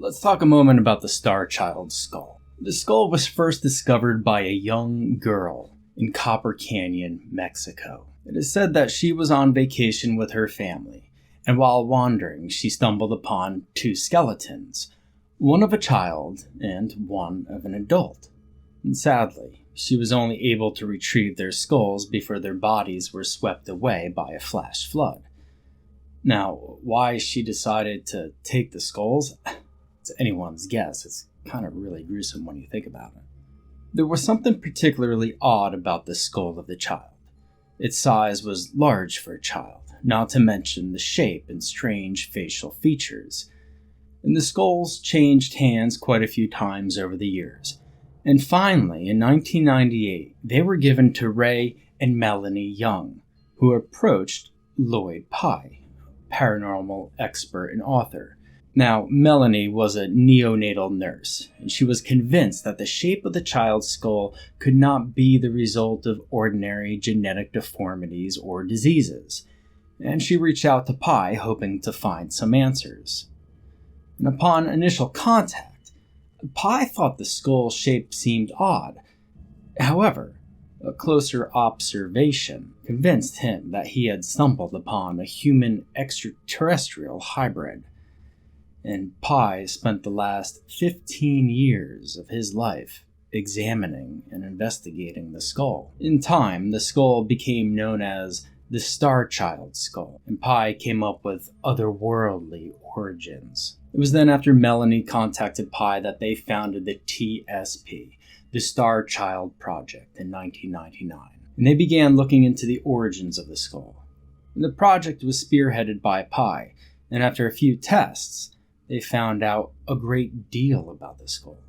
Let's talk a moment about the Starchild Skull. The skull was first discovered by a young girl in Copper Canyon, Mexico. It is said that she was on vacation with her family, and while wandering, she stumbled upon two skeletons, one of a child and one of an adult. And sadly, she was only able to retrieve their skulls before their bodies were swept away by a flash flood. Now, why she decided to take the skulls? It's anyone's guess. It's kind of really gruesome when you think about it. There was something particularly odd about the skull of the child. Its size was large for a child, not to mention the shape and strange facial features. And the skulls changed hands quite a few times over the years. And finally, in 1998, they were given to Ray and Melanie Young, who approached Lloyd Pye, a paranormal expert and author. Now, Melanie was a neonatal nurse, and she was convinced that the shape of the child's skull could not be the result of ordinary genetic deformities or diseases, and she reached out to Pye hoping to find some answers. And upon initial contact, Pye thought the skull shape seemed odd. However, a closer observation convinced him that he had stumbled upon a human extraterrestrial hybrid. And Pye spent the last 15 years of his life examining and investigating the skull. In time, the skull became known as the Starchild Skull, and Pye came up with otherworldly origins. It was then after Melanie contacted Pye that they founded the TSP, the Starchild Project, in 1999, and they began looking into the origins of the skull. And the project was spearheaded by Pye, and after a few tests, they found out a great deal about the skull.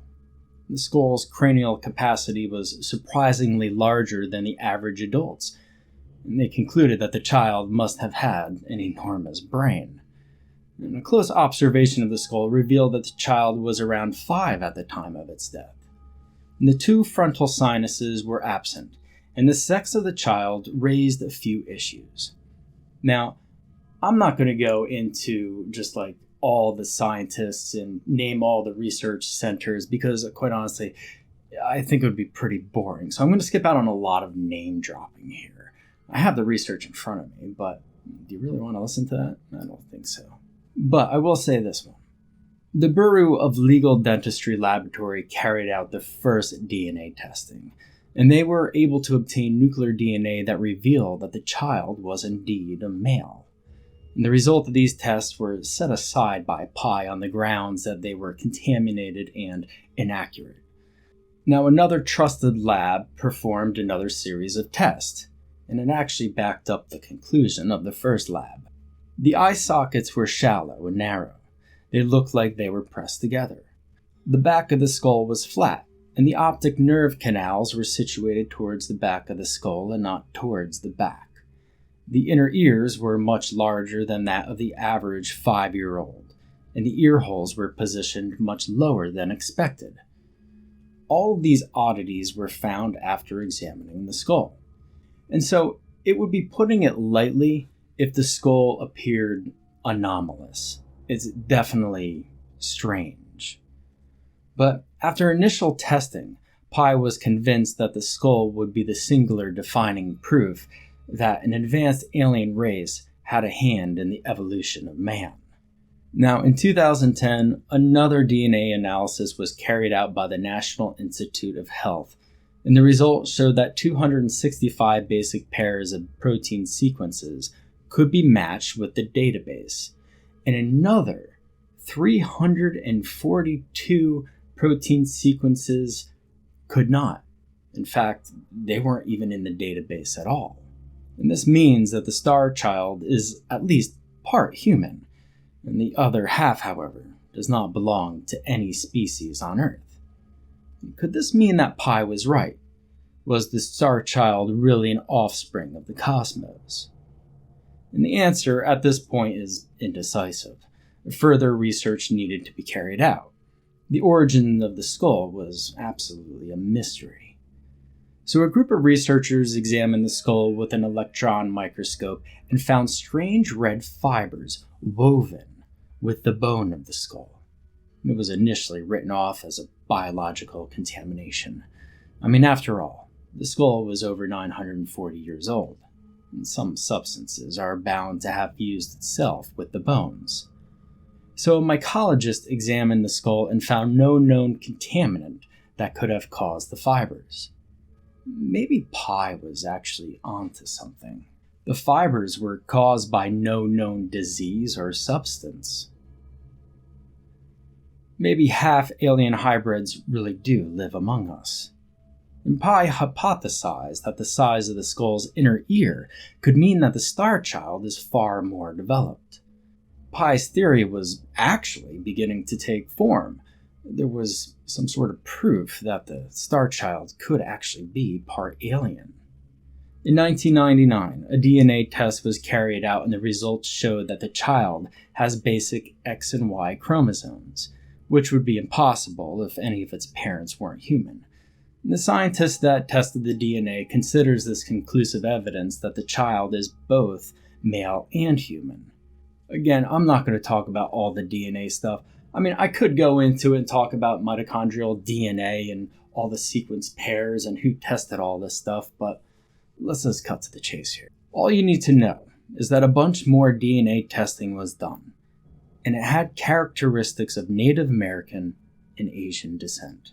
The skull's cranial capacity was surprisingly larger than the average adult's, and they concluded that the child must have had an enormous brain. And a close observation of the skull revealed that the child was around 5 at the time of its death. And the 2 frontal sinuses were absent, and the sex of the child raised a few issues. Now, I'm not going to go into just all the scientists and name all the research centers because, quite honestly, I think it would be pretty boring. So I'm going to skip out on a lot of name dropping here. I have the research in front of me, but do you really want to listen to that? I don't think so. But I will say this one. The Bureau of Legal Dentistry Laboratory carried out the first DNA testing, and they were able to obtain nuclear DNA that revealed that the child was indeed a male. And the result of these tests were set aside by Pye on the grounds that they were contaminated and inaccurate. Now, another trusted lab performed another series of tests, and it actually backed up the conclusion of the first lab. The eye sockets were shallow and narrow. They looked like they were pressed together. The back of the skull was flat, and the optic nerve canals were situated towards the back of the skull and not towards the back. The inner ears were much larger than that of the average 5-year-old, and the ear holes were positioned much lower than expected. All of these oddities were found after examining the skull. And so it would be putting it lightly if the skull appeared anomalous. It's definitely strange. But after initial testing, Pye was convinced that the skull would be the singular defining proof that an advanced alien race had a hand in the evolution of man. Now, in 2010, another DNA analysis was carried out by the National Institute of Health, and the results showed that 265 basic pairs of protein sequences could be matched with the database, and another 342 protein sequences could not. In fact, they weren't even in the database at all. And this means that the Starchild is at least part human, and the other half, however, does not belong to any species on Earth. Could this mean that Pye was right? Was the Starchild really an offspring of the cosmos? And the answer at this point is indecisive. Further research needed to be carried out. The origin of the skull was absolutely a mystery. So a group of researchers examined the skull with an electron microscope and found strange red fibers woven with the bone of the skull. It was initially written off as a biological contamination. I mean, after all, the skull was over 940 years old, and some substances are bound to have fused itself with the bones. So a mycologist examined the skull and found no known contaminant that could have caused the fibers. Maybe Pi was actually onto something. The fibers were caused by no known disease or substance. Maybe half alien hybrids really do live among us. And Pi hypothesized that the size of the skull's inner ear could mean that the Starchild is far more developed. Pi's theory was actually beginning to take form. There was some sort of proof that the Starchild could actually be part alien. In 1999, a DNA test was carried out and the results showed that the child has basic X and Y chromosomes, which would be impossible if any of its parents weren't human. The scientist that tested the DNA considers this conclusive evidence that the child is both male and human. Again, I'm not going to talk about all the DNA stuff. I mean, I could go into it and talk about mitochondrial DNA and all the sequence pairs and who tested all this stuff, but let's just cut to the chase here. All you need to know is that a bunch more DNA testing was done, and it had characteristics of Native American and Asian descent.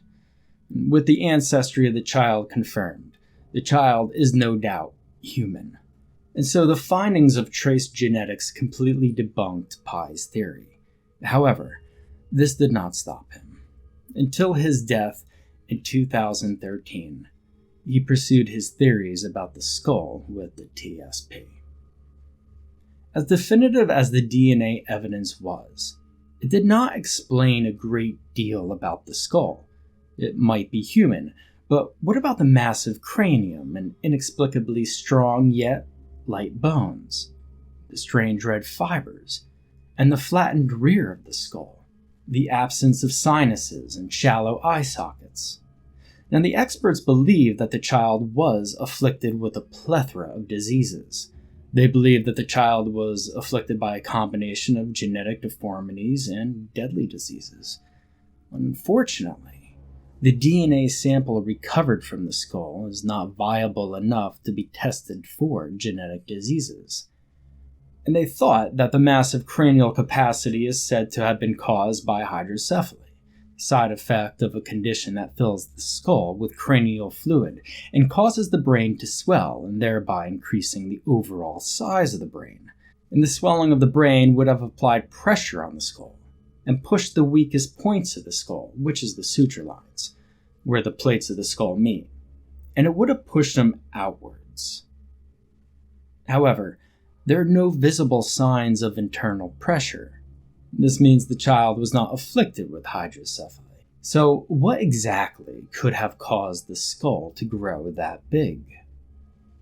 With the ancestry of the child confirmed, the child is no doubt human. And so the findings of trace genetics completely debunked Pi's theory. However, this did not stop him. Until his death in 2013, he pursued his theories about the skull with the TSP. As definitive as the DNA evidence was, it did not explain a great deal about the skull. It might be human, but what about the massive cranium and inexplicably strong yet light bones, the strange red fibers, and the flattened rear of the skull, the absence of sinuses and shallow eye sockets? Now, the experts believe that the child was afflicted with a plethora of diseases. They believe that the child was afflicted by a combination of genetic deformities and deadly diseases. Unfortunately, the DNA sample recovered from the skull is not viable enough to be tested for genetic diseases. And they thought that the massive cranial capacity is said to have been caused by hydrocephaly, side effect of a condition that fills the skull with cranial fluid and causes the brain to swell, and thereby increasing the overall size of the brain. And the swelling of the brain would have applied pressure on the skull and pushed the weakest points of the skull, which is the suture lines, where the plates of the skull meet, and it would have pushed them outwards. However, there are no visible signs of internal pressure. This means the child was not afflicted with hydrocephaly. So what exactly could have caused the skull to grow that big?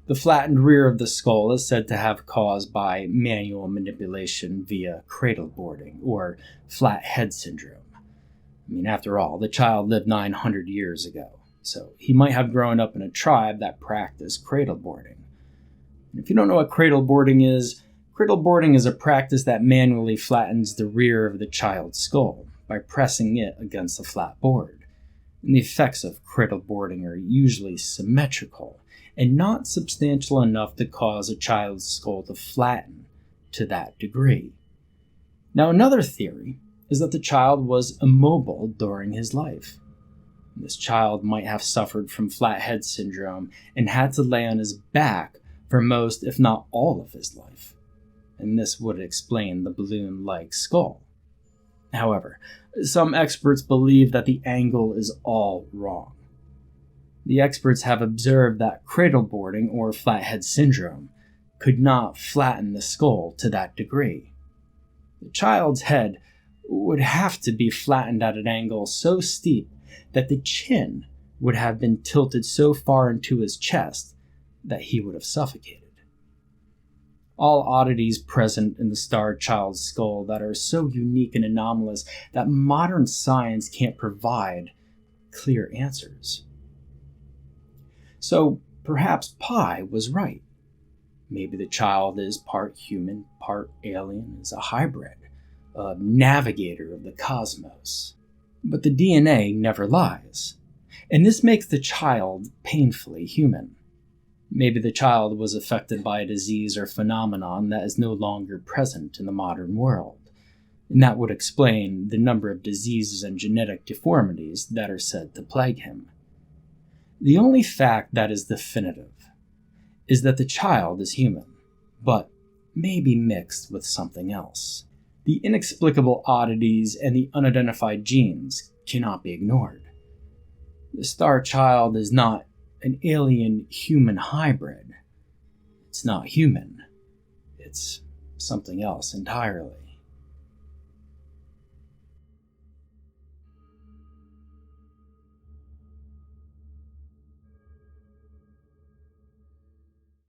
The flattened rear of the skull is said to have caused by manual manipulation via cradle boarding or flat head syndrome. I mean, after all, the child lived 900 years ago, so he might have grown up in a tribe that practiced cradle boarding. And if you don't know what cradle boarding is a practice that manually flattens the rear of the child's skull by pressing it against a flat board. And the effects of cradle boarding are usually symmetrical and not substantial enough to cause a child's skull to flatten to that degree. Now, another theory is that the child was immobile during his life. This child might have suffered from flat head syndrome and had to lay on his back for most, if not all, of his life. And this would explain the balloon-like skull. However, some experts believe that the angle is all wrong. The experts have observed that cradle boarding or flathead syndrome could not flatten the skull to that degree. The child's head would have to be flattened at an angle so steep that the chin would have been tilted so far into his chest that he would have suffocated. All oddities present in the Starchild skull that are so unique and anomalous that modern science can't provide clear answers. So perhaps Pi was right. Maybe the child is part human, part alien, is a hybrid, a navigator of the cosmos. But the DNA never lies, and this makes the child painfully human. Maybe the child was affected by a disease or phenomenon that is no longer present in the modern world, and that would explain the number of diseases and genetic deformities that are said to plague him. The only fact that is definitive is that the child is human, but maybe mixed with something else. The inexplicable oddities and the unidentified genes cannot be ignored. The Starchild is not an alien-human hybrid. It's not human. It's something else entirely.